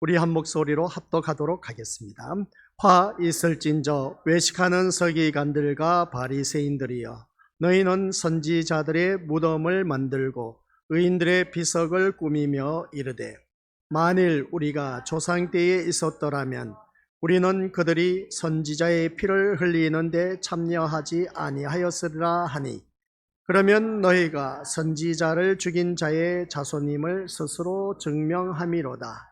우리 한 목소리로 합독하도록 하겠습니다. 화 있을진저 외식하는 서기관들과 바리새인들이여, 너희는 선지자들의 무덤을 만들고 의인들의 비석을 꾸미며 이르되, 만일 우리가 조상 때에 있었더라면 우리는 그들이 선지자의 피를 흘리는데 참여하지 아니하였으리라 하니, 그러면 너희가 선지자를 죽인 자의 자손임을 스스로 증명함이로다.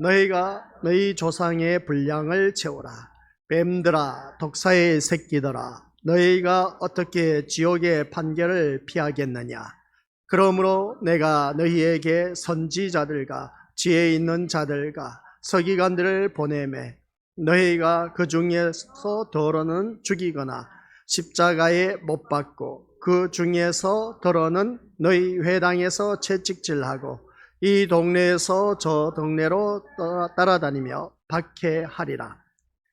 너희가 너희 조상의 분량을 채우라. 뱀들아, 독사의 새끼들아, 너희가 어떻게 지옥의 판결을 피하겠느냐. 그러므로 내가 너희에게 선지자들과 지혜 있는 자들과 서기관들을 보내매, 너희가 그 중에서 더러는 죽이거나 십자가에 못 박고, 그 중에서 더러는 너희 회당에서 채찍질하고 이 동네에서 저 동네로 따라다니며 박해하리라.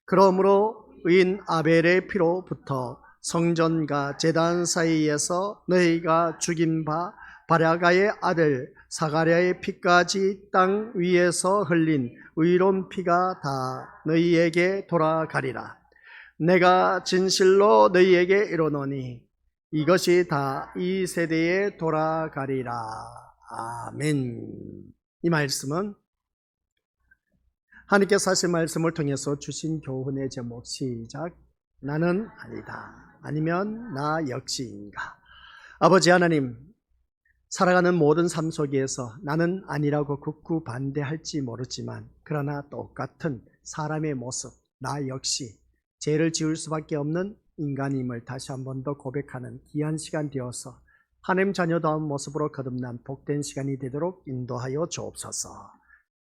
그러므로 의인 아벨의 피로부터 성전과 제단 사이에서 너희가 죽인 바 바랴가의 아들 사가랴의 피까지 땅 위에서 흘린 의로운 피가 다 너희에게 돌아가리라. 내가 진실로 너희에게 이르노니 이것이 다 이 세대에 돌아가리라. 아멘. 이 말씀은 하나님께서 하신 말씀을 통해서 주신 교훈의 제목, 시작. 나는 아니다. 아니면 나 역시인가. 아버지 하나님, 살아가는 모든 삶 속에서 나는 아니라고 극구 반대할지 모르지만, 그러나 똑같은 사람의 모습, 나 역시 죄를 지을 수밖에 없는 인간임을 다시 한 번 더 고백하는 귀한 시간 되어서 하나님 자녀다운 모습으로 거듭난 복된 시간이 되도록 인도하여 주옵소서.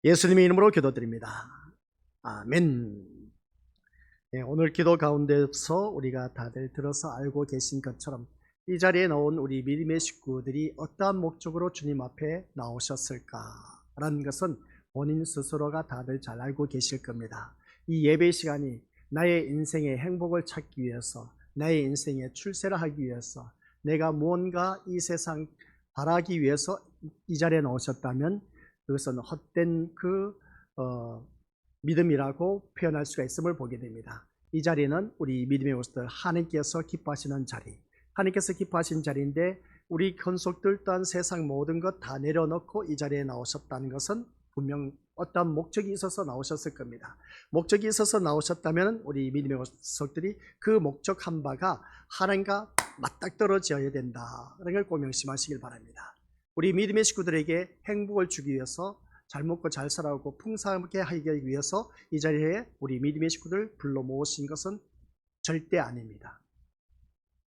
예수님의 이름으로 기도드립니다. 아멘. 네, 오늘 기도 가운데서 우리가 다들 들어서 알고 계신 것처럼 이 자리에 나온 우리 믿음의 식구들이 어떠한 목적으로 주님 앞에 나오셨을까라는 것은 본인 스스로가 다들 잘 알고 계실 겁니다. 이 예배 시간이 나의 인생의 행복을 찾기 위해서, 나의 인생의 출세를 하기 위해서, 내가 무언가 이 세상 바라기 위해서 이 자리에 나오셨다면 그것은 헛된 믿음이라고 표현할 수가 있음을 보게 됩니다. 이 자리는 우리 믿음의 모습들, 하나님께서 기뻐하시는 자리, 하나님께서 기뻐하신 자리인데, 우리 권속들 또한 세상 모든 것 다 내려놓고 이 자리에 나오셨다는 것은 분명 어떤 목적이 있어서 나오셨을 겁니다. 목적이 있어서 나오셨다면 우리 믿음의 권속들이 그 목적한 바가 하나님과 맞닥뜨려져야 된다는 걸 꼭 명심하시길 바랍니다. 우리 믿음의 식구들에게 행복을 주기 위해서, 잘 먹고 잘 살아오고 풍성하게 하기 위해서 이 자리에 우리 믿음의 식구들 불러 모으신 것은 절대 아닙니다.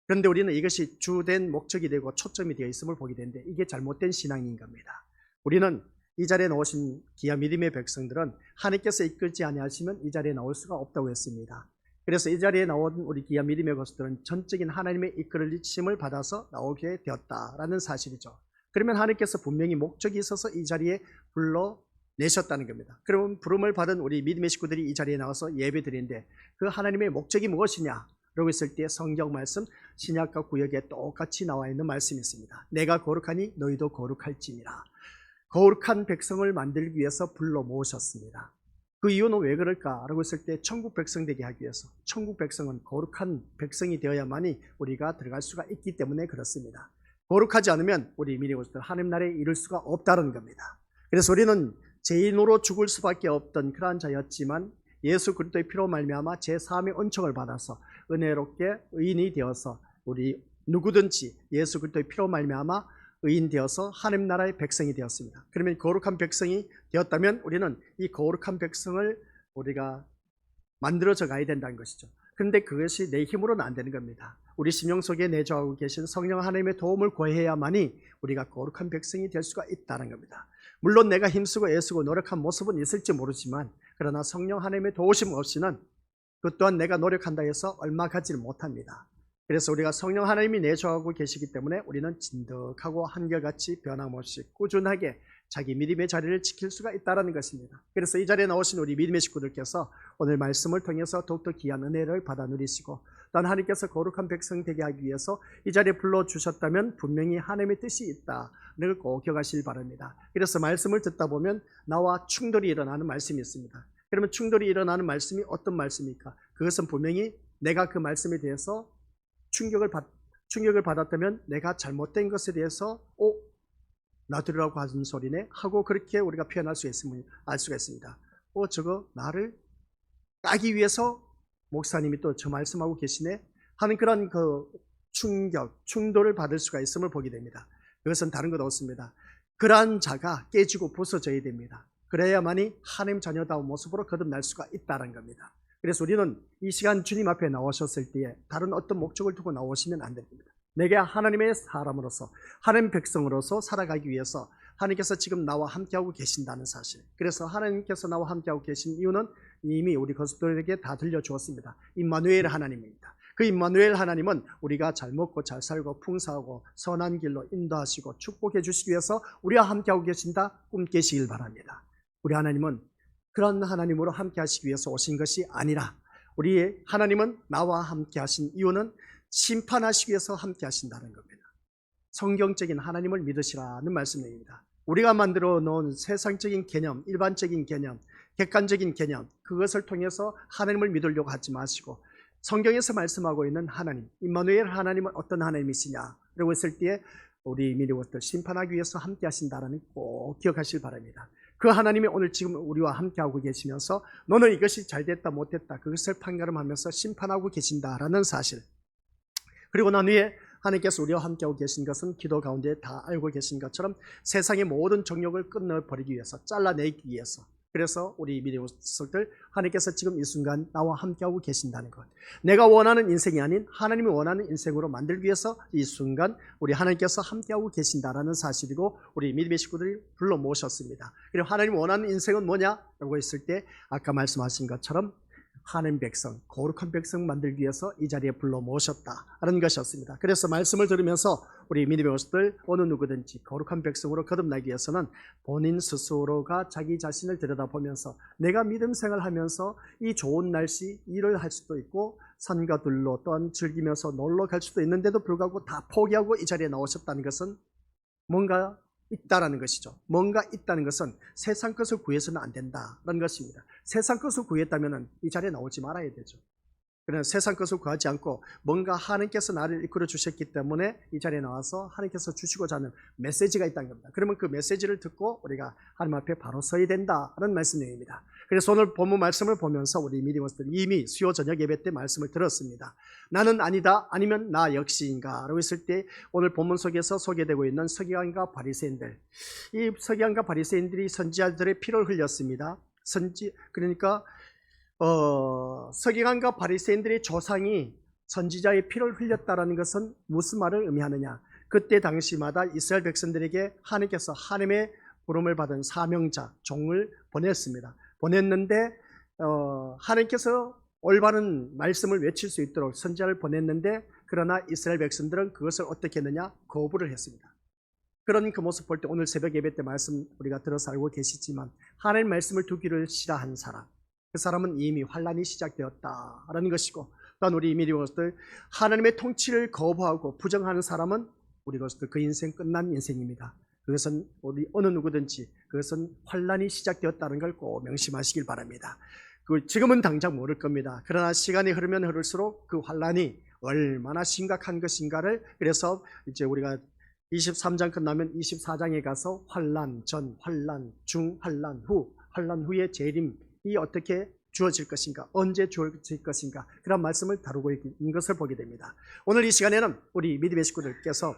그런데 우리는 이것이 주된 목적이 되고 초점이 되어 있음을 보게 되는데, 이게 잘못된 신앙인 겁니다. 우리는 이 자리에 나오신 귀한 믿음의 백성들은 하나님께서 이끌지 아니하시면 이 자리에 나올 수가 없다고 했습니다. 그래서 이 자리에 나온 우리 귀한 믿음의 것들은 전적인 하나님의 이끌리심을 받아서 나오게 되었다라는 사실이죠. 그러면 하나님께서 분명히 목적이 있어서 이 자리에 불러내셨다는 겁니다. 그러면 부름을 받은 우리 믿음의 식구들이 이 자리에 나와서 예배 드리는데, 그 하나님의 목적이 무엇이냐? 라고 했을 때 성경 말씀, 신약과 구약에 똑같이 나와 있는 말씀이 있습니다. 내가 거룩하니 너희도 거룩할지니라. 거룩한 백성을 만들기 위해서 불러 모으셨습니다. 그 이유는 왜 그럴까라고 했을 때, 천국 백성 되게 하기 위해서. 천국 백성은 거룩한 백성이 되어야만이 우리가 들어갈 수가 있기 때문에 그렇습니다. 거룩하지 않으면 우리 믿음의 것들 하나님 나라에 이를 수가 없다는 겁니다. 그래서 우리는 죄인으로 죽을 수밖에 없던 그러한 자였지만, 예수 그리스도의 피로 말미암아 제3의 은총을 받아서 은혜롭게 의인이 되어서, 우리 누구든지 예수 그리스도의 피로 말미암아 의인 되어서 하나님 나라의 백성이 되었습니다. 그러면 거룩한 백성이 되었다면 우리는 이 거룩한 백성을 우리가 만들어져 가야 된다는 것이죠. 그런데 그것이 내 힘으로는 안 되는 겁니다. 우리 심령 속에 내주하고 계신 성령 하나님의 도움을 구해야만이 우리가 거룩한 백성이 될 수가 있다는 겁니다. 물론 내가 힘쓰고 애쓰고 노력한 모습은 있을지 모르지만, 그러나 성령 하나님의 도우심 없이는 그 또한 내가 노력한다 해서 얼마 가지를 못합니다. 그래서 우리가 성령 하나님이 내주하고 계시기 때문에 우리는 진득하고 한결같이 변함없이 꾸준하게 자기 믿음의 자리를 지킬 수가 있다는 것입니다. 그래서 이 자리에 나오신 우리 믿음의 식구들께서 오늘 말씀을 통해서 더욱더 귀한 은혜를 받아 누리시고, 또한 하나님께서 거룩한 백성 되게 하기 위해서 이 자리에 불러주셨다면 분명히 하나님의 뜻이 있다는 걸 꼭 기억하시길 바랍니다. 그래서 말씀을 듣다 보면 나와 충돌이 일어나는 말씀이 있습니다. 그러면 충돌이 일어나는 말씀이 어떤 말씀입니까? 그것은 분명히 내가 그 말씀에 대해서 충격을 받았다면 내가 잘못된 것에 대해서 놔두라고 하는 소리네 하고 그렇게 우리가 표현할 수 있음을 알 수가 있습니다. 저거 나를 까기 위해서 목사님이 또 저 말씀하고 계시네 하는 그런 그 충돌을 받을 수가 있음을 보게 됩니다. 그것은 다른 것 없습니다. 그러한 자가 깨지고 부서져야 됩니다. 그래야만이 하나님 자녀다운 모습으로 거듭날 수가 있다는 겁니다. 그래서 우리는 이 시간 주님 앞에 나오셨을 때에 다른 어떤 목적을 두고 나오시면 안 됩니다. 내가 하나님의 사람으로서 하나님 백성으로서 살아가기 위해서 하나님께서 지금 나와 함께하고 계신다는 사실. 그래서 하나님께서 나와 함께하고 계신 이유는 이미 우리 거듭들에게 다 들려주었습니다. 임마누엘 하나님입니다. 그 임마누엘 하나님은 우리가 잘 먹고 잘 살고 풍성하고 선한 길로 인도하시고 축복해 주시기 위해서 우리와 함께하고 계신다 꿈 깨시길 바랍니다. 우리 하나님은 그런 하나님으로 함께 하시기 위해서 오신 것이 아니라 우리 하나님은 나와 함께 하신 이유는 심판하시기 위해서 함께 하신다는 겁니다. 성경적인 하나님을 믿으시라는 말씀입니다. 우리가 만들어 놓은 세상적인 개념, 일반적인 개념, 객관적인 개념 그것을 통해서 하나님을 믿으려고 하지 마시고 성경에서 말씀하고 있는 하나님, 임마누엘 하나님은 어떤 하나님이시냐 라고 했을 때에 우리 미리부터 심판하기 위해서 함께 하신다는 꼭 기억하시길 바랍니다. 그 하나님이 오늘 지금 우리와 함께하고 계시면서 너는 이것이 잘됐다 못됐다 그것을 판가름하면서 심판하고 계신다라는 사실, 그리고 난 후에 하나님께서 우리와 함께하고 계신 것은 기도 가운데 다 알고 계신 것처럼 세상의 모든 정욕을 끊어버리기 위해서, 잘라내기 위해서, 그래서 우리 미래모습들 하나님께서 지금 이 순간 나와 함께하고 계신다는 것, 내가 원하는 인생이 아닌 하나님이 원하는 인생으로 만들기 위해서 이 순간 우리 하나님께서 함께하고 계신다는 사실이고 우리 믿음의 식구들이 불러 모셨습니다. 그리고 하나님이 원하는 인생은 뭐냐라고 했을 때 아까 말씀하신 것처럼 하나님 백성, 거룩한 백성 만들기 위해서 이 자리에 불러 모셨다라는 것이었습니다. 그래서 말씀을 들으면서 우리 믿음의 모습들 어느 누구든지 거룩한 백성으로 거듭나기 위해서는 본인 스스로가 자기 자신을 들여다보면서 내가 믿음 생활하면서 이 좋은 날씨 일을 할 수도 있고 산과 들로 또한 즐기면서 놀러 갈 수도 있는데도 불구하고 다 포기하고 이 자리에 나오셨다는 것은 뭔가 있다라는 것이죠. 뭔가 있다는 것은 세상 것을 구해서는 안 된다라는 것입니다. 세상 것을 구했다면 이 자리에 나오지 말아야 되죠. 그러나 세상 것을 구하지 않고 뭔가 하나님께서 나를 이끌어 주셨기 때문에 이 자리에 나와서 하나님께서 주시고자 하는 메시지가 있다는 겁니다. 그러면 그 메시지를 듣고 우리가 하나님 앞에 바로 서야 된다는 말씀입니다. 그래서 오늘 본문 말씀을 보면서 우리 미디어들이 이미 수요 저녁 예배 때 말씀을 들었습니다. 나는 아니다, 아니면 나 역시인가 라고 했을 때 오늘 본문 속에서 소개되고 있는 서기관과 바리새인들, 이 서기관과 바리새인들이 선지자들의 피를 흘렸습니다. 그러니까 서기관과 바리새인들의 조상이 선지자의 피를 흘렸다라는 것은 무슨 말을 의미하느냐? 그때 당시마다 이스라엘 백성들에게 하나님께서 하나님의 부름을 받은 사명자, 종을 보냈습니다. 보냈는데 하나님께서 올바른 말씀을 외칠 수 있도록 선지자를 보냈는데 그러나 이스라엘 백성들은 그것을 어떻게 했느냐? 거부를 했습니다. 그런 그 모습 볼 때 오늘 새벽 예배 때 말씀 우리가 들어서 알고 계시지만 하나님의 말씀을 두기를 싫어한 사람, 그 사람은 이미 환란이 시작되었다라는 것이고, 또한 우리 미리오스들 하나님의 통치를 거부하고 부정하는 사람은 우리 것들 그 인생 끝난 인생입니다. 그것은 우리 어느 누구든지 그것은 환란이 시작되었다는 걸 꼭 명심하시길 바랍니다. 지금은 당장 모를 겁니다. 그러나 시간이 흐르면 흐를수록 그 환란이 얼마나 심각한 것인가를, 그래서 이제 우리가 23장 끝나면 24장에 가서 환란 전, 환란 중, 환란 후, 환란 후의 재림이 어떻게 주어질 것인가, 언제 주어질 것인가, 그런 말씀을 다루고 있는 것을 보게 됩니다. 오늘 이 시간에는 우리 믿음의 식구들께서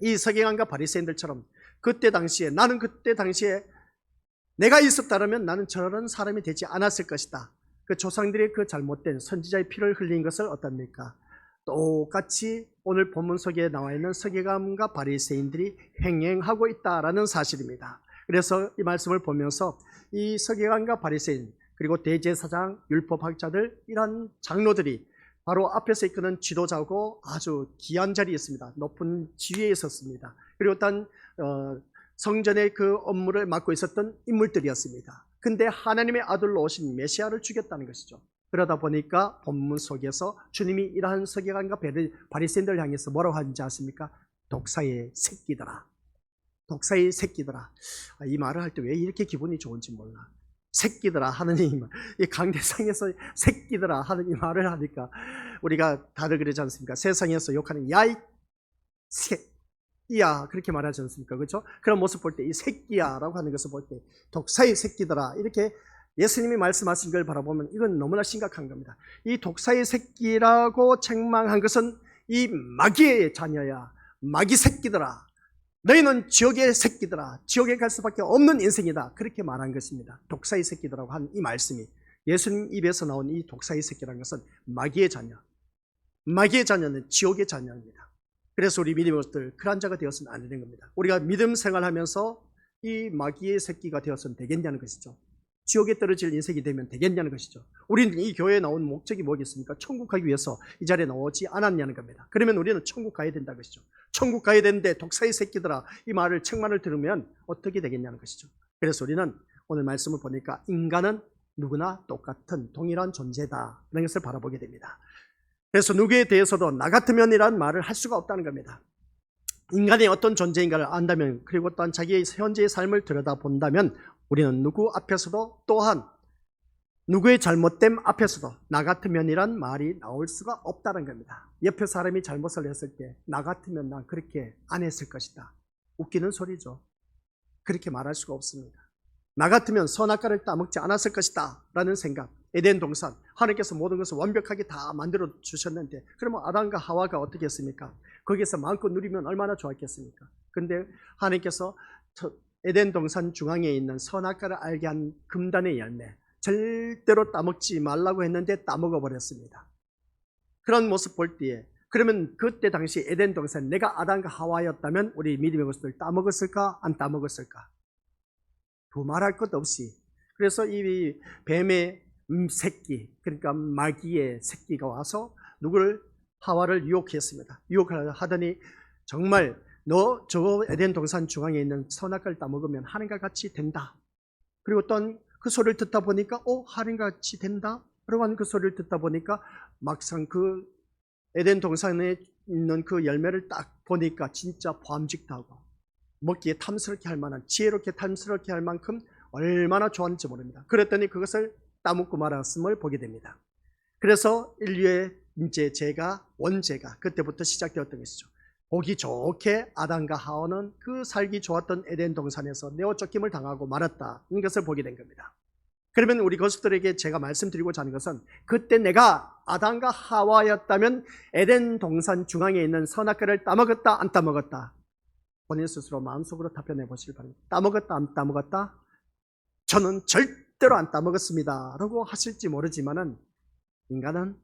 이 서기관과 바리새인들처럼 그때 당시에 내가 있었다면 나는 저런 사람이 되지 않았을 것이다. 그 조상들의 그 잘못된 선지자의 피를 흘린 것을 어떻습니까? 똑같이 오늘 본문 속에 나와 있는 서기관과 바리새인들이 행행하고 있다라는 사실입니다. 그래서 이 말씀을 보면서 이 서기관과 바리새인 그리고 대제사장, 율법학자들 이런 장로들이 바로 앞에서 이끄는 지도자고 아주 귀한 자리에 있습니다. 높은 지위에 있었습니다. 그리고 단 성전의 그 업무를 맡고 있었던 인물들이었습니다. 근데 하나님의 아들로 오신 메시아를 죽였다는 것이죠. 그러다 보니까 본문 속에서 주님이 이러한 서기관과 바리새인들을 향해서 뭐라고 하는지 아십니까? 독사의 새끼들아. 독사의 새끼들아. 이 말을 할 때 왜 이렇게 기분이 좋은지 몰라. 새끼들아 하느님, 이 강대상에서 새끼들아 하는 이 말을 하니까 우리가 다들 그러지 않습니까? 세상에서 욕하는 야이 새끼야 그렇게 말하지 않습니까? 그렇죠? 그런 모습 볼 때 이 새끼야라고 하는 것을 볼 때 독사의 새끼들아 이렇게 예수님이 말씀하신 걸 바라보면 이건 너무나 심각한 겁니다. 이 독사의 새끼라고 책망한 것은 이 마귀의 자녀야. 마귀 새끼들아. 너희는 지옥의 새끼들아. 지옥에 갈 수밖에 없는 인생이다. 그렇게 말한 것입니다. 독사의 새끼들라고 한 이 말씀이 예수님 입에서 나온 이 독사의 새끼라는 것은 마귀의 자녀. 마귀의 자녀는 지옥의 자녀입니다. 그래서 우리 믿음의 것들 그런 자가 되어서는 안 되는 겁니다. 우리가 믿음 생활하면서 이 마귀의 새끼가 되어서는 되겠냐는 것이죠. 지옥에 떨어질 인생이 되면 되겠냐는 것이죠. 우리는 이 교회에 나온 목적이 뭐겠습니까? 천국 가기 위해서 이 자리에 나오지 않았냐는 겁니다. 그러면 우리는 천국 가야 된다는 것이죠. 천국 가야 되는데 독사의 새끼들아 이 말을 책만을 들으면 어떻게 되겠냐는 것이죠. 그래서 우리는 오늘 말씀을 보니까 인간은 누구나 똑같은 동일한 존재다 라는 것을 바라보게 됩니다. 그래서 누구에 대해서도 나 같으면이라는 말을 할 수가 없다는 겁니다. 인간이 어떤 존재인가를 안다면 그리고 또한 자기의 현재의 삶을 들여다본다면 우리는 누구 앞에서도 또한 누구의 잘못됨 앞에서도 나 같으면이란 말이 나올 수가 없다는 겁니다. 옆에 사람이 잘못을 했을 때 나 같으면 난 그렇게 안 했을 것이다. 웃기는 소리죠. 그렇게 말할 수가 없습니다. 나 같으면 선악과를 따먹지 않았을 것이다 라는 생각. 에덴 동산 하나님께서 모든 것을 완벽하게 다 만들어 주셨는데 그러면 아담과 하와가 어떻게 했습니까? 거기에서 마음껏 누리면 얼마나 좋았겠습니까? 근데 하나님께서 에덴 동산 중앙에 있는 선악과를 알게 한 금단의 열매 절대로 따먹지 말라고 했는데 따먹어 버렸습니다. 그런 모습 볼 때에 그러면 그때 당시 에덴 동산 내가 아담과 하와였다면 우리 믿음의 것을 따먹었을까 안 따먹었을까? 두말할 것 없이. 그래서 이 뱀의 새끼 그러니까 마귀의 새끼가 와서 누구를 하와를 유혹했습니다. 유혹을 하더니 정말 너 저 에덴 동산 중앙에 있는 선악과를 따먹으면 하나님과 같이 된다. 그리고 또 그 소리를 듣다 보니까 하나님과 같이 된다. 그러고 하는 그 소리를 듣다 보니까 막상 그 에덴 동산에 있는 그 열매를 딱 보니까 진짜 보암직하고 먹기에 탐스럽게 할 만한 지혜롭게 탐스럽게 할 만큼 얼마나 좋았는지 모릅니다. 그랬더니 그것을 따먹고 말았음을 보게 됩니다. 그래서 인류의 이제 죄가 원죄가 그때부터 시작되었던 것이죠. 보기 좋게 아담과 하와는 그 살기 좋았던 에덴 동산에서 내어 쫓김을 당하고 말았다는 것을 보게 된 겁니다. 그러면 우리 것들에게 제가 말씀드리고자 하는 것은 그때 내가 아담과 하와였다면 에덴 동산 중앙에 있는 선악과를 따먹었다 안 따먹었다? 본인 스스로 마음속으로 답변해 보시길 바랍니다. 따먹었다 안 따먹었다? 저는 절대로 안 따먹었습니다 라고 하실지 모르지만은 인간은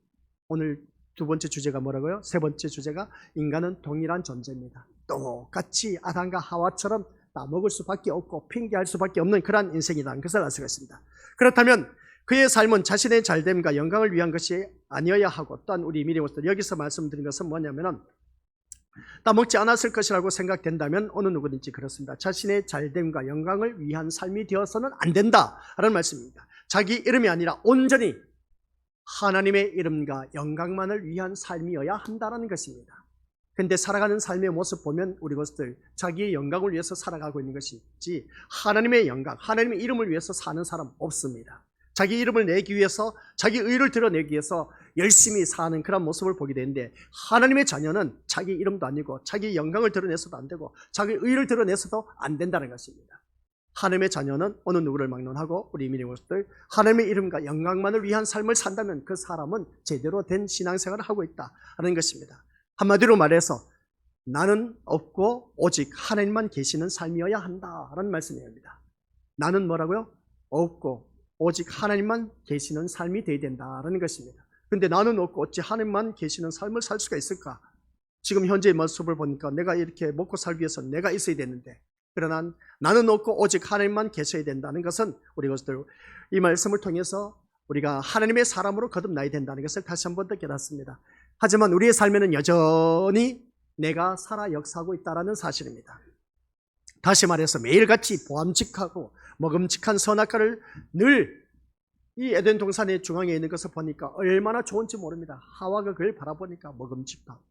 오늘 두 번째 주제가 뭐라고요? 세 번째 주제가 인간은 동일한 존재입니다. 똑같이 아담과 하와처럼 따먹을 수밖에 없고 핑계할 수밖에 없는 그러한 인생이라는 것을 알 수가 있습니다. 그렇다면 그의 삶은 자신의 잘됨과 영광을 위한 것이 아니어야 하고 또한 우리 믿음의 것들 여기서 말씀드린 것은 뭐냐면은 따먹지 않았을 것이라고 생각된다면 어느 누구든지 그렇습니다. 자신의 잘됨과 영광을 위한 삶이 되어서는 안 된다라는 말씀입니다. 자기 이름이 아니라 온전히 하나님의 이름과 영광만을 위한 삶이어야 한다는 것입니다. 그런데 살아가는 삶의 모습 보면 우리 것들 자기의 영광을 위해서 살아가고 있는 것이지 하나님의 영광, 하나님의 이름을 위해서 사는 사람 없습니다. 자기 이름을 내기 위해서 자기 의를 드러내기 위해서 열심히 사는 그런 모습을 보게 되는데 하나님의 자녀는 자기 이름도 아니고 자기 영광을 드러내서도 안 되고 자기 의를 드러내서도 안 된다는 것입니다. 하나님의 자녀는 어느 누구를 막론하고 우리 믿음의 것들 하나님의 이름과 영광만을 위한 삶을 산다면 그 사람은 제대로 된 신앙생활을 하고 있다는 것입니다. 한마디로 말해서 나는 없고 오직 하나님만 계시는 삶이어야 한다라는 말씀입니다. 나는 뭐라고요? 없고 오직 하나님만 계시는 삶이 되어야 된다는 것입니다. 그런데 나는 없고 어찌 하나님만 계시는 삶을 살 수가 있을까? 지금 현재의 모습을 보니까 내가 이렇게 먹고 살기 위해서 내가 있어야 되는데 그러나 나는 없고 오직 하나님만 계셔야 된다는 것은 우리 것들 이 말씀을 통해서 우리가 하나님의 사람으로 거듭나야 된다는 것을 다시 한 번 더 깨닫습니다. 하지만 우리의 삶에는 여전히 내가 살아 역사하고 있다는 사실입니다. 다시 말해서 매일같이 보암직하고 먹음직한 선악과를 늘 이 에덴 동산의 중앙에 있는 것을 보니까 얼마나 좋은지 모릅니다. 하와가 그걸 바라보니까 먹음직도 하고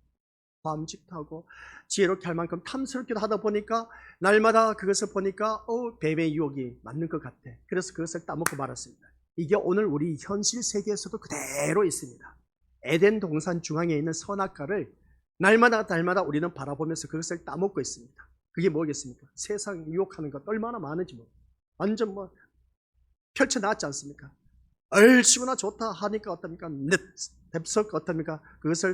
보암직도 하고 지혜롭게 할 만큼 탐스럽기도 하다 보니까 날마다 그것을 보니까 뱀의 유혹이 맞는 것 같아. 그래서 그것을 따먹고 말았습니다. 이게 오늘 우리 현실 세계에서도 그대로 있습니다. 에덴 동산 중앙에 있는 선악과를 날마다 우리는 바라보면서 그것을 따먹고 있습니다. 그게 뭐겠습니까? 세상 유혹하는 것 얼마나 많은지 완전 펼쳐놨지 않습니까? 얼씨구나 좋다 하니까 어떻습니까? 냅석 어떻습니까? 그것을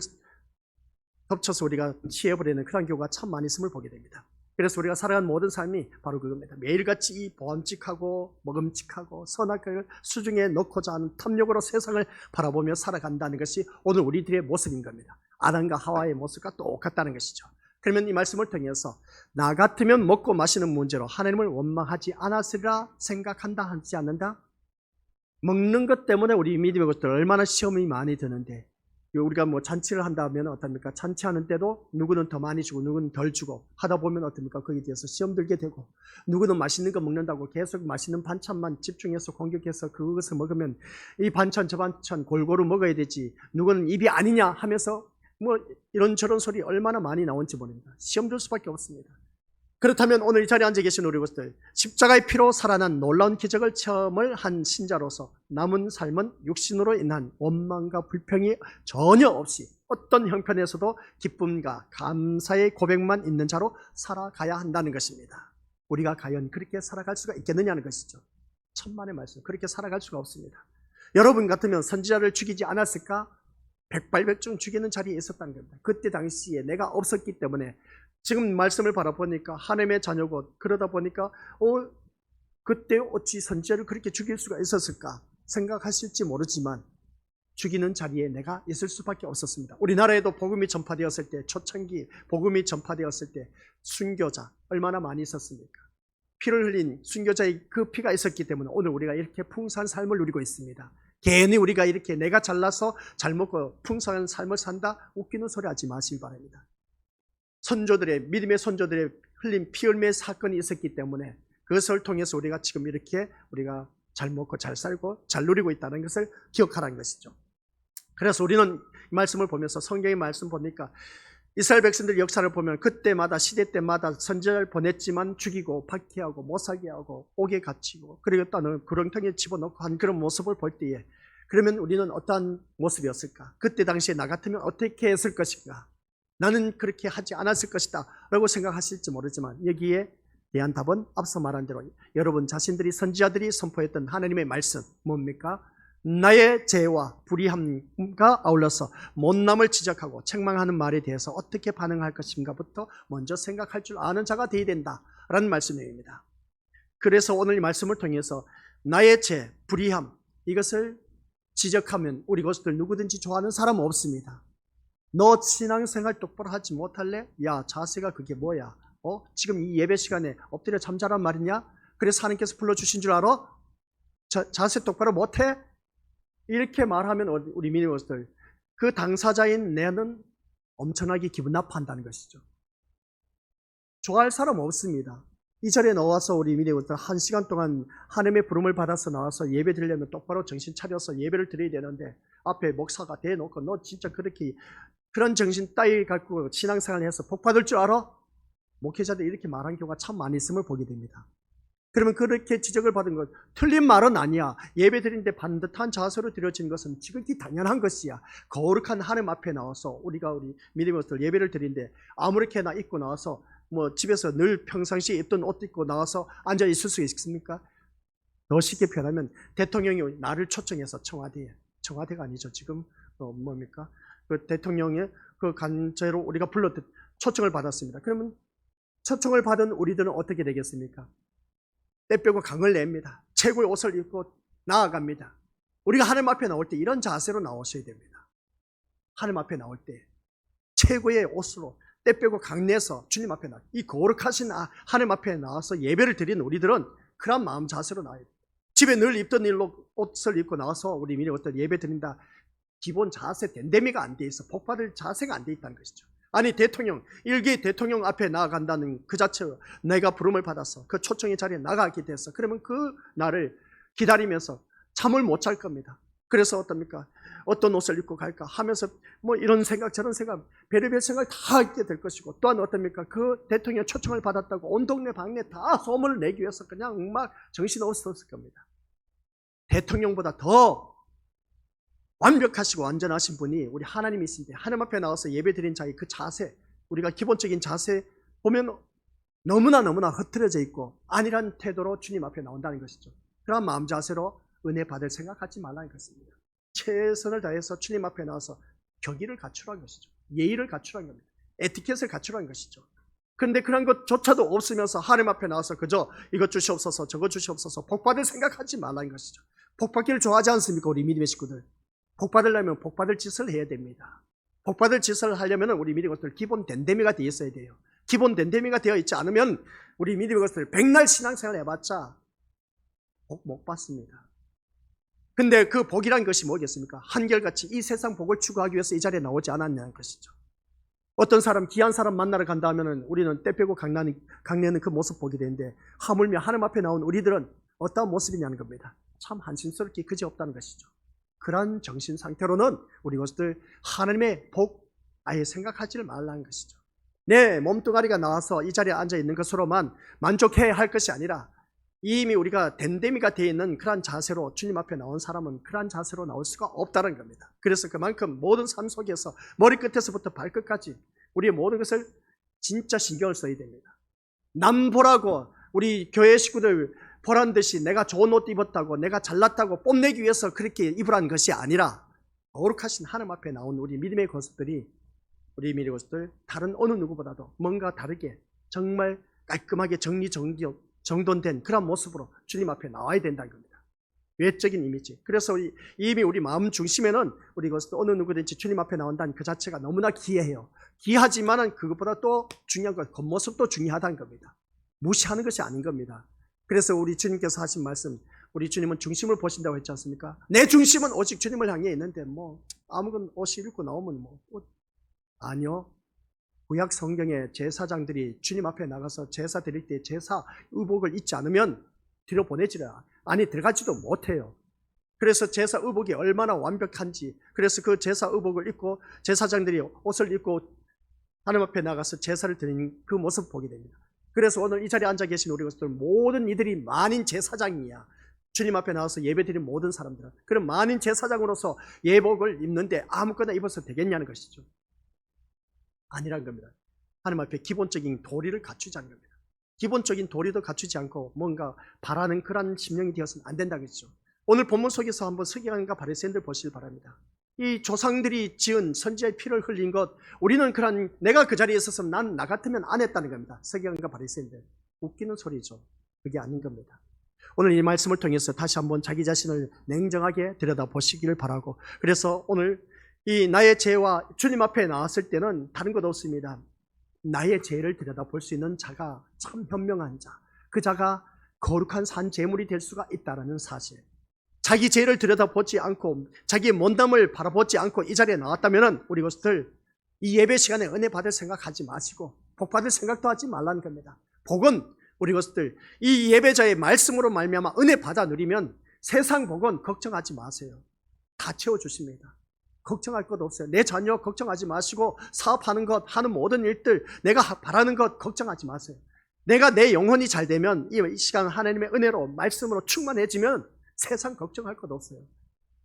덮쳐서 우리가 취해버리는 그런 경우가 참 많이 있음을 보게 됩니다. 그래서 우리가 살아가는 모든 삶이 바로 그겁니다. 매일같이 이 보암직하고 먹음직하고 선악과를 수중에 넣고자 하는 탐욕으로 세상을 바라보며 살아간다는 것이 오늘 우리들의 모습인 겁니다. 아담과 하와의 모습과 똑같다는 것이죠. 그러면 이 말씀을 통해서 나 같으면 먹고 마시는 문제로 하나님을 원망하지 않았으리라 생각한다 하지 않는다? 먹는 것 때문에 우리 믿음의 것들 얼마나 시험이 많이 드는데 우리가 잔치를 한다면 어떻습니까? 잔치하는 때도 누구는 더 많이 주고 누구는 덜 주고 하다 보면 어떻습니까? 거기에 대해서 시험 들게 되고 누구는 맛있는 거 먹는다고 계속 맛있는 반찬만 집중해서 공격해서 그것을 먹으면 이 반찬 저 반찬 골고루 먹어야 되지 누구는 입이 아니냐 하면서 이런저런 소리 얼마나 많이 나온지 모릅니다. 시험 들 수밖에 없습니다. 그렇다면 오늘 이 자리에 앉아 계신 우리 것들 십자가의 피로 살아난 놀라운 기적을 체험을 한 신자로서 남은 삶은 육신으로 인한 원망과 불평이 전혀 없이 어떤 형편에서도 기쁨과 감사의 고백만 있는 자로 살아가야 한다는 것입니다. 우리가 과연 그렇게 살아갈 수가 있겠느냐는 것이죠. 천만의 말씀, 그렇게 살아갈 수가 없습니다. 여러분 같으면 선지자를 죽이지 않았을까? 백발백중 죽이는 자리에 있었다는 겁니다. 그때 당시에 내가 없었기 때문에 지금 말씀을 바라보니까 하나님의 자녀고 그러다 보니까 그때 어찌 선지자를 그렇게 죽일 수가 있었을까 생각하실지 모르지만 죽이는 자리에 내가 있을 수밖에 없었습니다. 우리나라에도 복음이 전파되었을 때 초창기 복음이 전파되었을 때 순교자 얼마나 많이 있었습니까? 피를 흘린 순교자의 그 피가 있었기 때문에 오늘 우리가 이렇게 풍성한 삶을 누리고 있습니다. 괜히 우리가 이렇게 내가 잘나서 잘 먹고 풍성한 삶을 산다 웃기는 소리 하지 마시기 바랍니다. 믿음의 선조들의 흘린 피 흘림의 사건이 있었기 때문에 그것을 통해서 우리가 지금 이렇게 우리가 잘 먹고 잘 살고 잘 누리고 있다는 것을 기억하라는 것이죠. 그래서 우리는 이 말씀을 보면서 성경의 말씀 보니까 이스라엘 백성들 역사를 보면 그때마다 시대 때마다 선지자를 보냈지만 죽이고 박해하고 못살게 하고 옥에 갇히고 그리고 또 구렁텅이에 집어넣고 한 그런 모습을 볼 때에 그러면 우리는 어떠한 모습이었을까? 그때 당시에 나 같으면 어떻게 했을 것인가? 나는 그렇게 하지 않았을 것이다 라고 생각하실지 모르지만 여기에 대한 답은 앞서 말한 대로 여러분 자신들이 선지자들이 선포했던 하나님의 말씀 뭡니까? 나의 죄와 불의함과 아울러서 못남을 지적하고 책망하는 말에 대해서 어떻게 반응할 것인가부터 먼저 생각할 줄 아는 자가 되어야 된다라는 말씀입니다. 그래서 오늘 이 말씀을 통해서 나의 죄, 불의함 이것을 지적하면 우리 것들 누구든지 좋아하는 사람은 없습니다. 너 신앙생활 똑바로 하지 못할래? 야 자세가 그게 뭐야? 지금 이 예배 시간에 엎드려 잠자란 말이냐? 그래서 하나님께서 불러주신 줄 알아? 자세 똑바로 못해? 이렇게 말하면 우리 믿음의 것들 그 당사자인 내는 엄청나게 기분 나빠한다는 것이죠. 좋아할 사람 없습니다. 이 자리에 나와서 우리 믿음의 것들 1시간 동안 하나님의 부름을 받아서 나와서 예배 드리려면 똑바로 정신 차려서 예배를 드려야 되는데 앞에 목사가 대놓고 너 진짜 그렇게 그런 정신 따위 갖고 신앙생활을 해서 복 받을 줄 알아? 목회자들이 이렇게 말한 경우가 참 많이 있음을 보게 됩니다. 그러면 그렇게 지적을 받은 것 틀린 말은 아니야. 예배 드리는데 반듯한 자세로 드려진 것은 지극히 당연한 것이야. 거룩한 하나님 앞에 나와서 우리 믿음의 것들 예배를 드리는데 아무렇게나 입고 나와서 집에서 늘 평상시에 입던 옷 입고 나와서 앉아 있을 수 있습니까? 더 쉽게 표현하면 대통령이 나를 초청해서 청와대가 아니죠. 지금 뭡니까? 그 대통령의 그 간제로 우리가 초청을 받았습니다. 그러면 초청을 받은 우리들은 어떻게 되겠습니까? 때 빼고 강을 냅니다. 최고의 옷을 입고 나아갑니다. 우리가 하나님 앞에 나올 때 이런 자세로 나오셔야 됩니다. 하나님 앞에 나올 때 최고의 옷으로 때 빼고 강내서 주님 앞에 이 거룩하신 하나님 앞에 나와서 예배를 드리는 우리들은 그런 마음 자세로 나와야 됩니다. 집에 늘 입던 일로 옷을 입고 나와서 우리 믿음의 것들 예배 드린다. 기본 자세 댄데미가 안 돼 있어. 복받을 자세가 안 돼 있다는 것이죠. 아니 일기 대통령 앞에 나아간다는 그 자체로 내가 부름을 받아서 그 초청의 자리에 나가게 됐어. 그러면 그 날을 기다리면서 잠을 못 잘 겁니다. 그래서 어떻습니까? 어떤 옷을 입고 갈까 하면서 뭐 이런 생각 저런 생각 별의별 생각을 다 하게 될 것이고, 또한 어떻습니까? 그 대통령 초청을 받았다고 온 동네 방네 다 소문을 내기 위해서 그냥 막 정신없었을 겁니다. 대통령보다 더 완벽하시고 완전하신 분이 우리 하나님이신데, 하나님 앞에 나와서 예배드린 자의 그 자세, 우리가 기본적인 자세 보면 너무나 흐트러져 있고 안일한 태도로 주님 앞에 나온다는 것이죠. 그런 마음 자세로 은혜 받을 생각하지 말라는 것입니다. 최선을 다해서 주님 앞에 나와서 경의를 갖추라는 것이죠. 예의를 갖추라는 겁니다. 에티켓을 갖추라는 것이죠. 그런데 그런 것조차도 없으면서 하나님 앞에 나와서 그저 이것 주시옵소서 저것 주시옵소서 복받을 생각하지 말라는 것이죠. 복받기를 좋아하지 않습니까? 우리 믿음의 식구들. 복받으려면 복받을 짓을 해야 됩니다. 복받을 짓을 하려면 우리 믿음의 것들 기본 덴데미가 되어 있어야 돼요. 기본 덴데미가 되어 있지 않으면 우리 믿음의 것들 백날 신앙생활 해봤자 복 못 받습니다. 근데 그 복이란 것이 뭐겠습니까? 한결같이 이 세상 복을 추구하기 위해서 이 자리에 나오지 않았냐는 것이죠. 어떤 사람, 귀한 사람 만나러 간다 하면은 우리는 때 빼고 강내는 그 모습 보게 되는데, 하물며 하나님 앞에 나온 우리들은 어떤 모습이냐는 겁니다. 참 한심스럽게 그지없다는 것이죠. 그런 정신 상태로는 우리 것들 하나님의 복 아예 생각하지를 말라는 것이죠. 내 몸뚱아리가 나와서 이 자리에 앉아 있는 것으로만 만족해야 할 것이 아니라, 이미 우리가 덴데미가 되어 있는 그러한 자세로 주님 앞에 나온 사람은 그러한 자세로 나올 수가 없다는 겁니다. 그래서 그만큼 모든 삶 속에서 머리끝에서부터 발끝까지 우리의 모든 것을 진짜 신경을 써야 됩니다. 남 보라고 우리 교회 식구들 보란 듯이 내가 좋은 옷 입었다고 내가 잘났다고 뽐내기 위해서 그렇게 입으라는 것이 아니라, 거룩하신 하나님 앞에 나온 우리 믿음의 것들이, 우리 믿음의 것들 다른 어느 누구보다도 뭔가 다르게 정말 깔끔하게 정돈된 그런 모습으로 주님 앞에 나와야 된다는 겁니다. 외적인 이미지. 그래서 이미 우리 마음 중심에는 우리 것도 어느 누구든지 주님 앞에 나온다는 그 자체가 너무나 귀해요. 귀하지만은 그것보다 또 중요한 건 겉모습도 중요하다는 겁니다. 무시하는 것이 아닌 겁니다. 그래서 우리 주님께서 하신 말씀, 우리 주님은 중심을 보신다고 했지 않습니까? 내 중심은 오직 주님을 향해 있는데 뭐 아무건 옷 입고 나오면 뭐 아니요. 구약 성경의 제사장들이 주님 앞에 나가서 제사 드릴 때 제사 의복을 입지 않으면 뒤로 보내지라, 안에 들어가지도 못해요. 그래서 제사 의복이 얼마나 완벽한지, 그래서 그 제사 의복을 입고 제사장들이 옷을 입고 하나님 앞에 나가서 제사를 드리는 그 모습을 보게 됩니다. 그래서 오늘 이 자리에 앉아 계신 우리 것들 모든 이들이 만인 제사장이야. 주님 앞에 나와서 예배드린 모든 사람들은 그런 만인 제사장으로서 예복을 입는데 아무거나 입어서 되겠냐는 것이죠. 아니란 겁니다. 하나님 앞에 기본적인 도리를 갖추자는 겁니다. 기본적인 도리도 갖추지 않고 뭔가 바라는 그런 심령이 되어서는 안 된다는 것이죠. 오늘 본문 속에서 한번 서기관과 바리새인들 보시길 바랍니다. 이 조상들이 지은 선지자의 피를 흘린 것, 우리는 그런 내가 그 자리에 있어서 난 나 같으면 안 했다는 겁니다. 서기관과 바리새인들. 웃기는 소리죠. 그게 아닌 겁니다. 오늘 이 말씀을 통해서 다시 한번 자기 자신을 냉정하게 들여다보시기를 바라고, 그래서 오늘 이 나의 죄와 주님 앞에 나왔을 때는 다른 것 없습니다. 나의 죄를 들여다볼 수 있는 자가 참 현명한 자, 그 자가 거룩한 산 제물이 될 수가 있다는 사실. 자기 죄를 들여다보지 않고 자기의 못남을 바라보지 않고 이 자리에 나왔다면 우리 것들 이 예배 시간에 은혜 받을 생각하지 마시고 복 받을 생각도 하지 말라는 겁니다. 복은 우리 것들 이 예배자의 말씀으로 말미암아 은혜 받아 누리면 세상 복은 걱정하지 마세요. 다 채워주십니다. 걱정할 것 없어요. 내 자녀 걱정하지 마시고 사업하는 것, 하는 모든 일들, 내가 바라는 것 걱정하지 마세요. 내가 내 영혼이 잘 되면 이 시간 하나님의 은혜로 말씀으로 충만해지면 세상 걱정할 것 없어요.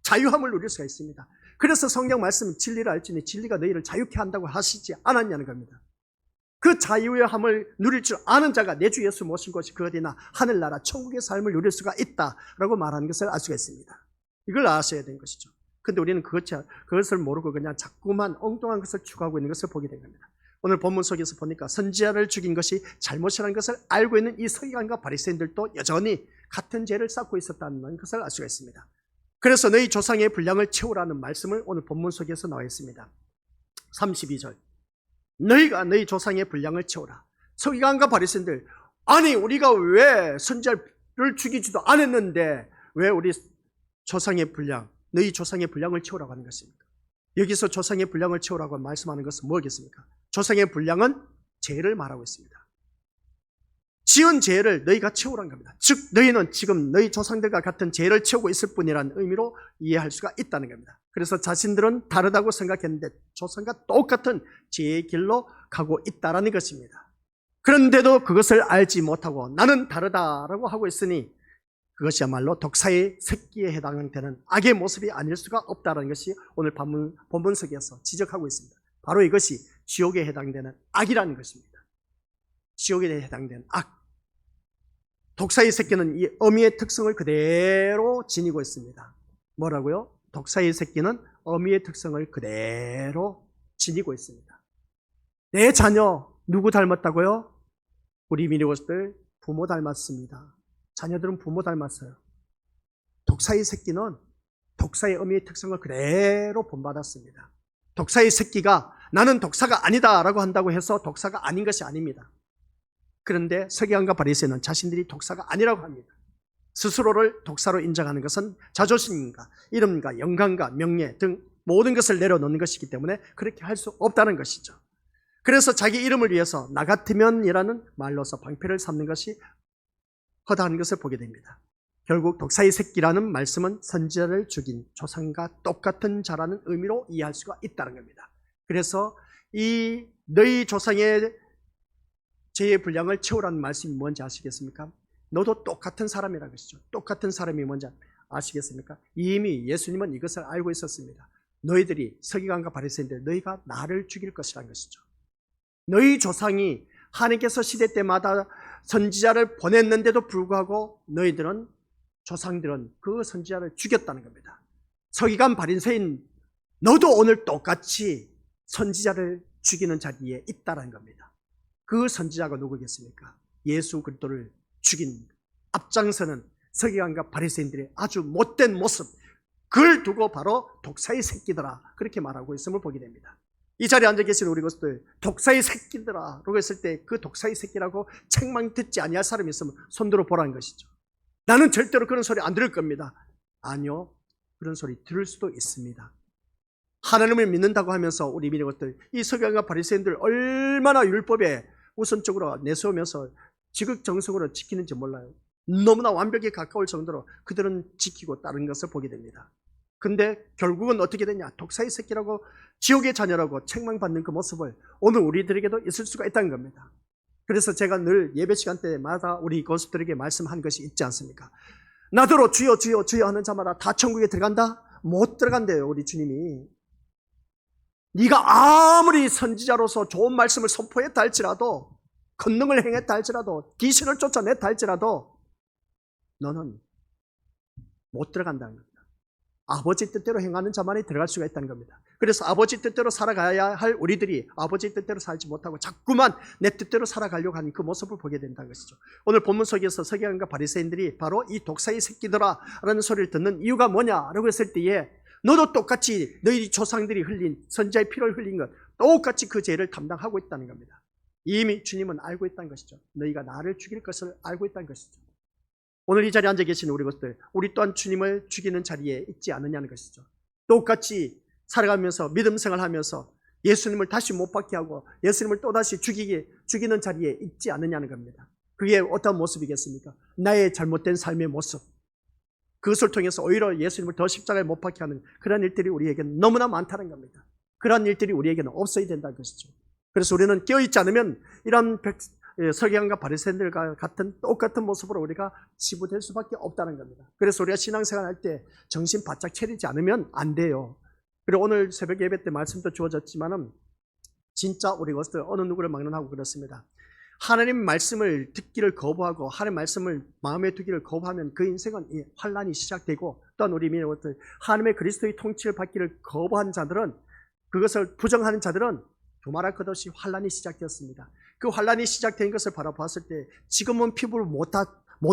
자유함을 누릴 수가 있습니다. 그래서 성경 말씀 진리를 알지니 진리가 너희를 자유케 한다고 하시지 않았냐는 겁니다. 그 자유함을 누릴 줄 아는 자가 내 주 예수 모신 것이 그 어디나 하늘나라 천국의 삶을 누릴 수가 있다라고 말하는 것을 알 수가 있습니다. 이걸 아셔야 되는 것이죠. 근데 우리는 그것을 모르고 그냥 자꾸만 엉뚱한 것을 추구하고 있는 것을 보게 된 겁니다. 오늘 본문 속에서 보니까 선지자를 죽인 것이 잘못이라는 것을 알고 있는 이 서기관과 바리새인들도 여전히 같은 죄를 쌓고 있었다는 것을 알 수가 있습니다. 그래서 너희 조상의 분량을 채우라는 말씀을 오늘 본문 속에서 나와 있습니다. 32절 너희가 너희 조상의 분량을 채우라. 서기관과 바리새인들, 아니 우리가 왜 선지자를 죽이지도 않았는데 왜 우리 조상의 분량, 너희 조상의 분량을 채우라고 하는 것입니까? 여기서 조상의 분량을 채우라고 말씀하는 것은 뭐겠습니까? 조상의 분량은 죄를 말하고 있습니다. 지은 죄를 너희가 채우란 겁니다. 즉 너희는 지금 너희 조상들과 같은 죄를 채우고 있을 뿐이라는 의미로 이해할 수가 있다는 겁니다. 그래서 자신들은 다르다고 생각했는데 조상과 똑같은 죄의 길로 가고 있다는 것입니다. 그런데도 그것을 알지 못하고 나는 다르다라고 하고 있으니 그것이야말로 독사의 새끼에 해당되는 악의 모습이 아닐 수가 없다는 것이 오늘 본문석에서 지적하고 있습니다. 바로 이것이 지옥에 해당되는 악이라는 것입니다. 지옥에 해당되는 악. 독사의 새끼는 이 어미의 특성을 그대로 지니고 있습니다. 뭐라고요? 독사의 새끼는 어미의 특성을 그대로 지니고 있습니다. 내 자녀 누구 닮았다고요? 우리 미니고스들 부모 닮았습니다. 자녀들은 부모 닮았어요. 독사의 새끼는 독사의 어미의 특성을 그대로 본받았습니다. 독사의 새끼가 나는 독사가 아니다 라고 한다고 해서 독사가 아닌 것이 아닙니다. 그런데 서기관과 바리새인은 자신들이 독사가 아니라고 합니다. 스스로를 독사로 인정하는 것은 자존심과 이름과 영광과 명예 등 모든 것을 내려놓는 것이기 때문에 그렇게 할 수 없다는 것이죠. 그래서 자기 이름을 위해서 나 같으면이라는 말로서 방패를 삼는 것이 허다한 것을 보게 됩니다. 결국 독사의 새끼라는 말씀은 선지자를 죽인 조상과 똑같은 자라는 의미로 이해할 수가 있다는 겁니다. 그래서 이 너희 조상의 죄의 분량을 채우라는 말씀이 뭔지 아시겠습니까? 너도 똑같은 사람이라는 것이죠. 똑같은 사람이 뭔지 아시겠습니까? 이미 예수님은 이것을 알고 있었습니다. 너희들이 서기관과 바리새인들 너희가 나를 죽일 것이라는 것이죠. 너희 조상이 하나님께서 시대 때마다 선지자를 보냈는데도 불구하고 너희들은 조상들은 그 선지자를 죽였다는 겁니다. 서기관 바리새인 너도 오늘 똑같이 선지자를 죽이는 자리에 있다는 겁니다. 그 선지자가 누구겠습니까? 예수 그리스도를 죽인 앞장서는 서기관과 바리새인들의 아주 못된 모습, 그걸 두고 바로 독사의 새끼들아 그렇게 말하고 있음을 보게 됩니다. 이 자리에 앉아 계신 우리 것들 독사의 새끼들아 라고 했을 때 그 독사의 새끼라고 책망 듣지 아니할 사람이 있으면 손들어 보라는 것이죠. 나는 절대로 그런 소리 안 들을 겁니다. 아니요, 그런 소리 들을 수도 있습니다. 하나님을 믿는다고 하면서 우리 믿는 것들, 이 서기관과 바리새인들 얼마나 율법에 우선적으로 내세우면서 지극정성으로 지키는지 몰라요. 너무나 완벽에 가까울 정도로 그들은 지키고 따른 것을 보게 됩니다. 근데 결국은 어떻게 되냐? 독사의 새끼라고 지옥의 자녀라고 책망받는 그 모습을 오늘 우리들에게도 있을 수가 있다는 겁니다. 그래서 제가 늘 예배 시간 때마다 우리 고수들에게 말씀한 것이 있지 않습니까? 나더러 주여 주여 주여 하는 자마다 다 천국에 들어간다? 못 들어간대요, 우리 주님이. 네가 아무리 선지자로서 좋은 말씀을 선포했다 할지라도, 권능을 행했다 할지라도, 귀신을 쫓아냈다 할지라도 너는 못 들어간다는 겁니다. 아버지 뜻대로 행하는 자만이 들어갈 수가 있다는 겁니다. 그래서 아버지 뜻대로 살아가야 할 우리들이 아버지 뜻대로 살지 못하고 자꾸만 내 뜻대로 살아가려고 하는 그 모습을 보게 된다는 것이죠. 오늘 본문 속에서 서기관과 바리새인들이 바로 이 독사의 새끼들아 라는 소리를 듣는 이유가 뭐냐라고 했을 때에 너도 똑같이 너희 조상들이 흘린 선지자의 피를 흘린 것 똑같이 그 죄를 담당하고 있다는 겁니다. 이미 주님은 알고 있다는 것이죠. 너희가 나를 죽일 것을 알고 있다는 것이죠. 오늘 이 자리에 앉아 계신 우리 것들, 우리 또한 주님을 죽이는 자리에 있지 않느냐는 것이죠. 똑같이 살아가면서 믿음 생활하면서 예수님을 다시 못 받게 하고 예수님을 또다시 죽이는 자리에 있지 않느냐는 겁니다. 그게 어떤 모습이겠습니까? 나의 잘못된 삶의 모습, 그것을 통해서 오히려 예수님을 더 십자가에 못 박게 하는 그런 일들이 우리에게는 너무나 많다는 겁니다. 그런 일들이 우리에게는 없어야 된다는 것이죠. 그래서 우리는 깨어있지 않으면 이런 서기관과 바리새인들과 같은 똑같은 모습으로 우리가 치부될 수밖에 없다는 겁니다. 그래서 우리가 신앙생활 할 때 정신 바짝 차리지 않으면 안 돼요. 그리고 오늘 새벽 예배 때 말씀도 주어졌지만은 진짜 우리 것들 어느 누구를 막론하고 그렇습니다. 하나님 말씀을 듣기를 거부하고 하나님 말씀을 마음에 두기를 거부하면 그 인생은 환란이 시작되고, 또한 우리 믿는 것들 하나님의 그리스도의 통치를 받기를 거부한 자들은, 그것을 부정하는 자들은 두말할 것 없이 환란이 시작되었습니다. 그 환란이 시작된 것을 바라봤을 때 지금은 피부를 못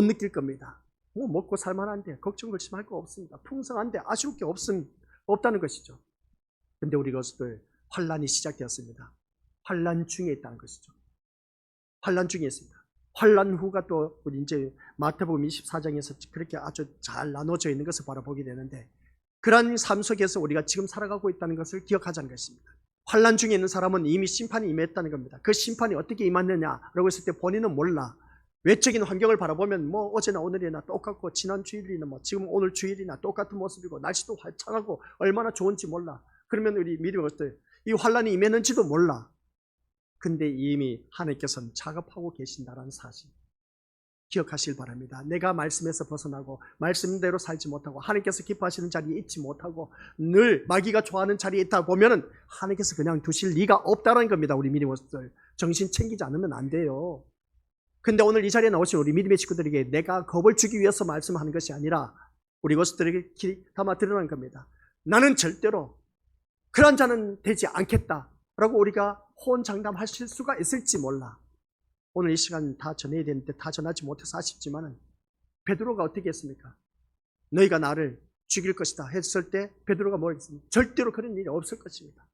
느낄 겁니다. 뭐 먹고 살만한데 걱정 걸심할 거 없습니다. 풍성한데 아쉬울 게 없다는 것이죠. 근데 우리 것들 환란이 시작되었습니다. 환란 중에 있다는 것이죠. 환란 중에 있습니다. 환란 후가 또 우리 이제 마태복음 24장에서 그렇게 아주 잘 나눠져 있는 것을 바라보게 되는데, 그런 삶 속에서 우리가 지금 살아가고 있다는 것을 기억하자는 것입니다. 환란 중에 있는 사람은 이미 심판이 임했다는 겁니다. 그 심판이 어떻게 임했느냐라고 했을 때 본인은 몰라. 외적인 환경을 바라보면 뭐 어제나 오늘이나 똑같고 지난 주일이나 뭐 지금 오늘 주일이나 똑같은 모습이고 날씨도 화창하고 얼마나 좋은지 몰라. 그러면 우리 믿음의 것들 이 환란이 임했는지도 몰라. 근데 이미 하나님께서는 작업하고 계신다는 사실 기억하시길 바랍니다. 내가 말씀에서 벗어나고 말씀대로 살지 못하고 하나님께서 기뻐하시는 자리에 있지 못하고 늘 마귀가 좋아하는 자리에 있다 보면은 하나님께서 그냥 두실 리가 없다는 겁니다. 우리 믿음의 것들 정신 챙기지 않으면 안 돼요. 근데 오늘 이 자리에 나오신 우리 믿음의 친구들에게 내가 겁을 주기 위해서 말씀하는 것이 아니라 우리 것들에게 길 담아 드러난 겁니다. 나는 절대로 그런 자는 되지 않겠다라고 우리가 호언장담하실 수가 있을지 몰라. 오늘 이 시간 다 전해야 되는데 다 전하지 못해서 아쉽지만은 베드로가 어떻게 했습니까? 너희가 나를 죽일 것이다 했을 때 베드로가 뭐라 했습니까? 절대로 그런 일이 없을 것입니다.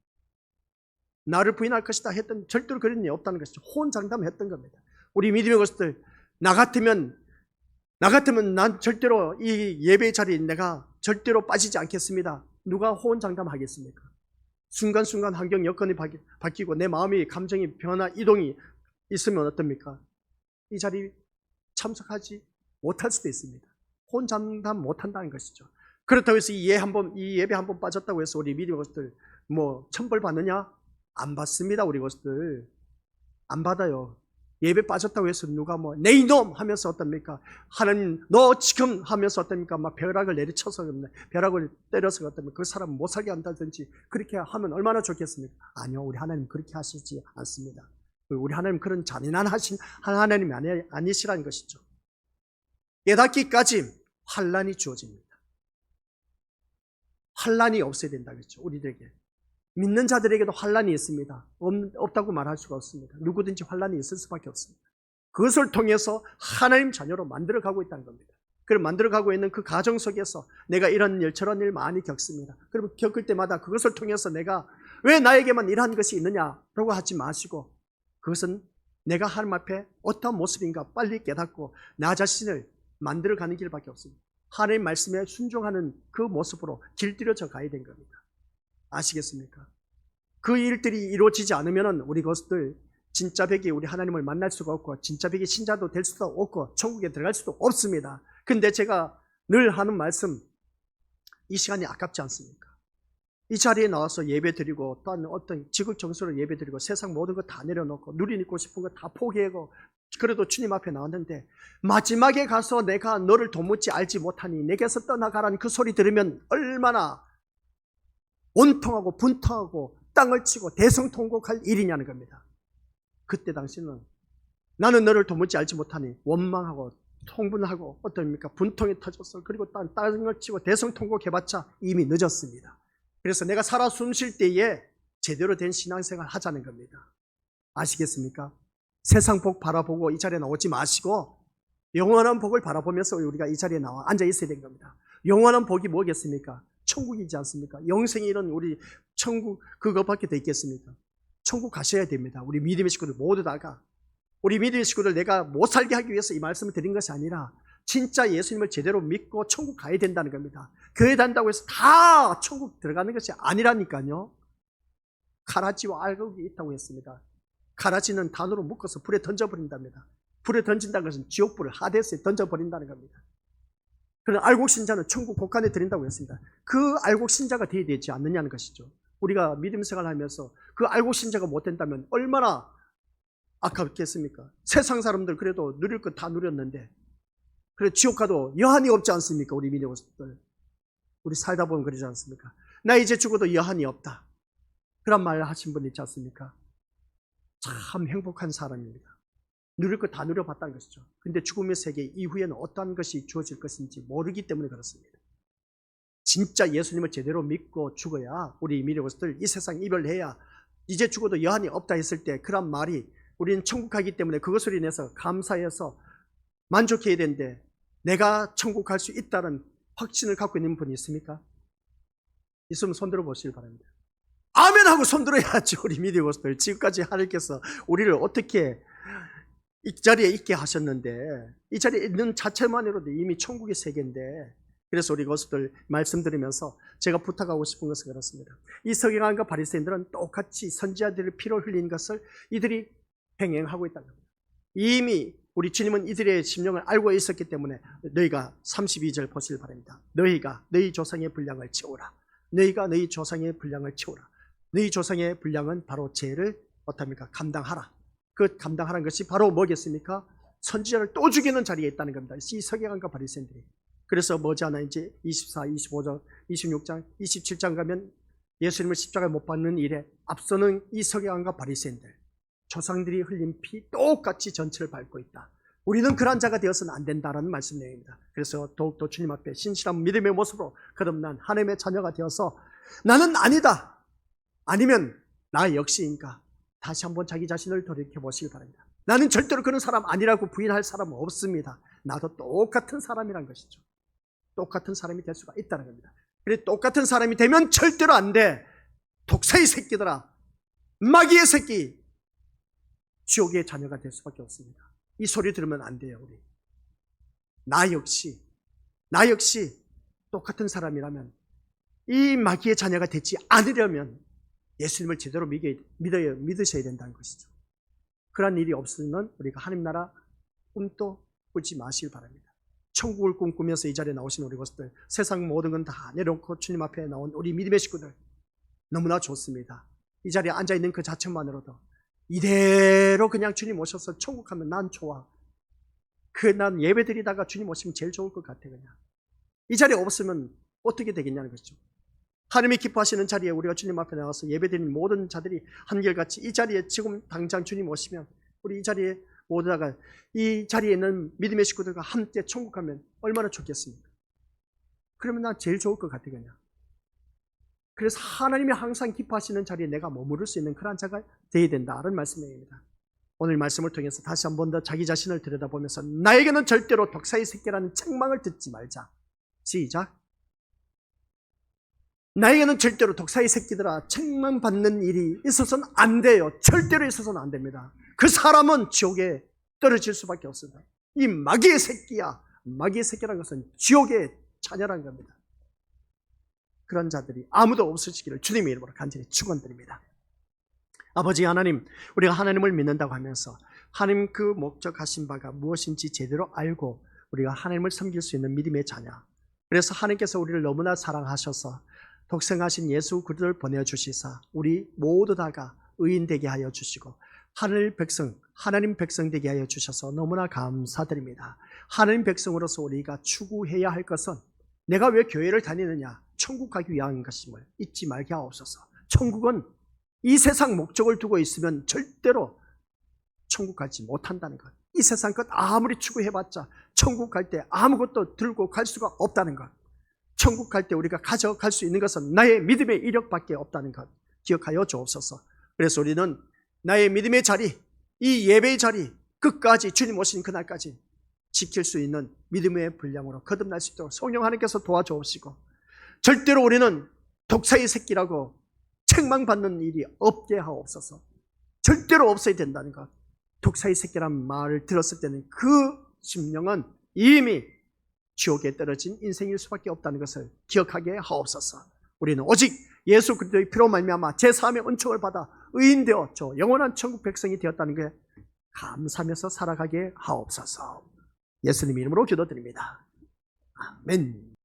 나를 부인할 것이다 했던 절대로 그런 일이 없다는 것이죠. 호언장담했던 겁니다. 우리 믿음의 것들 나 같으면 난 절대로 이 예배의 자리에 내가 절대로 빠지지 않겠습니다. 누가 호언장담하겠습니까? 순간순간 환경 여건이 바뀌고 내 마음이 감정이 변화 이동이 있으면 어떻습니까? 이 자리 참석하지 못할 수도 있습니다. 호언장담 못한다는 것이죠. 그렇다고 해서 이 예배 한번 빠졌다고 해서 우리 믿음의 것들 뭐 천벌 받느냐? 안 받습니다. 우리 것들 안 받아요. 예배 빠졌다고 해서 누가 뭐 내 이놈 하면서 어떻습니까? 하나님 너 지금 하면서 어떻습니까? 막 벼락을 내리쳐서 벼락을 때려서 어떻습니까? 그 사람 못 살게 한다든지 그렇게 하면 얼마나 좋겠습니까? 아니요, 우리 하나님 그렇게 하시지 않습니다. 우리 하나님 그런 잔인한 하나님이 아니시라는 것이죠. 깨닫기까지 환란이 주어집니다. 환란이 없어야 된다 그랬죠. 우리들에게 믿는 자들에게도 환란이 있습니다. 없다고 말할 수가 없습니다. 누구든지 환란이 있을 수밖에 없습니다. 그것을 통해서 하나님 자녀로 만들어가고 있다는 겁니다. 그걸 만들어가고 있는 그 가정 속에서 내가 이런 일 저런 일 많이 겪습니다. 그러면 겪을 때마다 그것을 통해서 내가 왜 나에게만 이러한 것이 있느냐라고 하지 마시고 그것은 내가 하나님 앞에 어떤 모습인가 빨리 깨닫고 나 자신을 만들어가는 길밖에 없습니다. 하나님 말씀에 순종하는 그 모습으로 길들여져 가야 된 겁니다. 아시겠습니까? 그 일들이 이루어지지 않으면 우리 것들 진짜 백이 우리 하나님을 만날 수가 없고 진짜 백이 신자도 될 수도 없고 천국에 들어갈 수도 없습니다. 근데 제가 늘 하는 말씀 이 시간이 아깝지 않습니까? 이 자리에 나와서 예배 드리고 또한 어떤 지극 정서로 예배 드리고 세상 모든 거 다 내려놓고 누리고 싶은 거 다 포기하고 그래도 주님 앞에 나왔는데 마지막에 가서 내가 너를 도무지 알지 못하니 내게서 떠나가라는 그 소리 들으면 얼마나 원통하고 분통하고 땅을 치고 대성통곡할 일이냐는 겁니다. 그때 당시는 나는 너를 도무지 알지 못하니 원망하고 통분하고 어떻습니까? 분통이 터졌어. 그리고 땅을 치고 대성통곡해봤자 이미 늦었습니다. 그래서 내가 살아 숨쉴 때에 제대로 된 신앙생활 하자는 겁니다. 아시겠습니까? 세상 복 바라보고 이 자리에 나오지 마시고 영원한 복을 바라보면서 우리가 이 자리에 나와 앉아 있어야 된 겁니다. 영원한 복이 뭐겠습니까? 천국이지 않습니까? 영생이 이런 우리 천국 그것밖에 더 있겠습니까? 천국 가셔야 됩니다. 우리 믿음의 식구들 모두 다가 우리 믿음의 식구들 내가 못 살게 하기 위해서 이 말씀을 드린 것이 아니라 진짜 예수님을 제대로 믿고 천국 가야 된다는 겁니다. 교회 다닌다고 해서 다 천국 들어가는 것이 아니라니까요. 가라지와 알곡이 있다고 했습니다. 가라지는 단으로 묶어서 불에 던져버린답니다. 불에 던진다는 것은 지옥불을 하데스에 던져버린다는 겁니다. 그런 알곡 신자는 천국 곳간에 드린다고 했습니다. 그 알곡 신자가 되어야 되지 않느냐는 것이죠. 우리가 믿음 생활을 하면서 그 알곡 신자가 못 된다면 얼마나 아깝겠습니까? 세상 사람들 그래도 누릴 것 다 누렸는데 그래 지옥 가도 여한이 없지 않습니까? 우리 믿음들 우리 살다 보면 그러지 않습니까? 나 이제 죽어도 여한이 없다. 그런 말 하신 분 있지 않습니까? 참 행복한 사람입니다. 누릴 거 다 누려봤다는 것이죠. 근데 죽음의 세계 이후에는 어떠한 것이 주어질 것인지 모르기 때문에 그렇습니다. 진짜 예수님을 제대로 믿고 죽어야 우리 믿음의 것들 이 세상 이별해야 이제 죽어도 여한이 없다 했을 때 그런 말이 우리는 천국 가기 때문에 그것을 인해서 감사해서 만족해야 되는데 내가 천국 갈 수 있다는 확신을 갖고 있는 분이 있습니까? 있으면 손들어 보시길 바랍니다. 아멘 하고 손들어야죠. 우리 믿음의 것들 지금까지 하나님께서 우리를 어떻게 이 자리에 있게 하셨는데 이 자리에 있는 자체만으로도 이미 천국의 세계인데 그래서 우리 것들 말씀드리면서 제가 부탁하고 싶은 것은 그렇습니다. 이 서기관과 바리새인들은 똑같이 선지자들의 피를 흘린 것을 이들이 행행하고 있다는 겁니다. 이미 우리 주님은 이들의 심령을 알고 있었기 때문에 너희가 32절 보시길 바랍니다. 너희가 너희 조상의 분량을 채우라. 너희가 너희 조상의 분량을 채우라. 너희 조상의 분량은 바로 죄를 어떻습니까? 감당하라. 그 감당하라는 것이 바로 뭐겠습니까? 선지자를 또 죽이는 자리에 있다는 겁니다. 이 서기관과 바리새인들이. 그래서 머지않아 이제 24, 25장, 26장, 27장 가면 예수님을 십자가에 못 박는 일에 앞서는 이 서기관과 바리새인들, 조상들이 흘린 피 똑같이 전체를 밟고 있다. 우리는 그런 자가 되어서는 안 된다라는 말씀 내용입니다. 그래서 더욱더 주님 앞에 신실한 믿음의 모습으로 거듭난 하나님의 자녀가 되어서 나는 아니다, 아니면 나 역시인가, 다시 한번 자기 자신을 돌이켜보시기 바랍니다. 나는 절대로 그런 사람 아니라고 부인할 사람은 없습니다. 나도 똑같은 사람이란 것이죠. 똑같은 사람이 될 수가 있다는 겁니다. 그래, 똑같은 사람이 되면 절대로 안 돼. 독사의 새끼들아, 마귀의 새끼, 지옥의 자녀가 될 수밖에 없습니다. 이 소리 들으면 안 돼요. 우리 나 역시 똑같은 사람이라면, 이 마귀의 자녀가 되지 않으려면 예수님을 제대로 믿으셔야 된다는 것이죠. 그런 일이 없으면 우리가 하나님 나라 꿈도 꾸지 마시길 바랍니다. 천국을 꿈꾸면서 이 자리에 나오신 우리 것들, 세상 모든 건 다 내려놓고 주님 앞에 나온 우리 믿음의 식구들, 너무나 좋습니다. 이 자리에 앉아있는 그 자체만으로도 이대로 그냥 주님 오셔서 천국 하면 난 좋아. 난 예배 드리다가 주님 오시면 제일 좋을 것 같아. 그냥 이 자리에 없으면 어떻게 되겠냐는 것이죠. 하나님이 기뻐하시는 자리에 우리가 주님 앞에 나가서 예배드리는 모든 자들이 한결같이 이 자리에 지금 당장 주님 오시면 우리 이 자리에 모두다가 이 자리에 있는 믿음의 식구들과 함께 천국 가면 얼마나 좋겠습니까? 그러면 난 제일 좋을 것 같아. 그냥 그래서 하나님이 항상 기뻐하시는 자리에 내가 머무를 수 있는 그런 자가 되어야 된다는 말씀입니다. 오늘 말씀을 통해서 다시 한 번 더 자기 자신을 들여다보면서 나에게는 절대로 독사의 새끼라는 책망을 듣지 말자. 시작. 나에게는 절대로 독사의 새끼들아 책망받는 일이 있어서는 안 돼요. 절대로 있어서는 안 됩니다. 그 사람은 지옥에 떨어질 수밖에 없습니다. 이 마귀의 새끼야. 마귀의 새끼라는 것은 지옥의 자녀라는 겁니다. 그런 자들이 아무도 없으시기를 주님의 이름으로 간절히 축원드립니다. 아버지 하나님, 우리가 하나님을 믿는다고 하면서 하나님 그 목적하신 바가 무엇인지 제대로 알고 우리가 하나님을 섬길 수 있는 믿음의 자녀, 그래서 하나님께서 우리를 너무나 사랑하셔서 독생하신 예수 그리스도를 보내주시사 우리 모두 다가 의인 되게 하여 주시고 하늘 백성, 하나님 백성 되게 하여 주셔서 너무나 감사드립니다. 하나님 백성으로서 우리가 추구해야 할 것은 내가 왜 교회를 다니느냐, 천국 가기 위한 것임을 잊지 말게 하옵소서. 천국은 이 세상 목적을 두고 있으면 절대로 천국 가지 못한다는 것, 이 세상 것 아무리 추구해봤자 천국 갈 때 아무것도 들고 갈 수가 없다는 것, 천국 갈 때 우리가 가져갈 수 있는 것은 나의 믿음의 이력밖에 없다는 것 기억하여 주옵소서. 그래서 우리는 나의 믿음의 자리, 이 예배의 자리 끝까지 주님 오신 그날까지 지킬 수 있는 믿음의 분량으로 거듭날 수 있도록 성령 하나님께서 도와주옵시고, 절대로 우리는 독사의 새끼라고 책망받는 일이 없게 하옵소서. 절대로 없어야 된다는 것, 독사의 새끼란 말을 들었을 때는 그 심령은 이미 지옥에 떨어진 인생일 수밖에 없다는 것을 기억하게 하옵소서. 우리는 오직 예수 그리스도의 피로 말미암아 제3의 은총을 받아 의인되어 저 영원한 천국 백성이 되었다는 게 감사하면서 살아가게 하옵소서. 예수님 이름으로 기도드립니다. 아멘.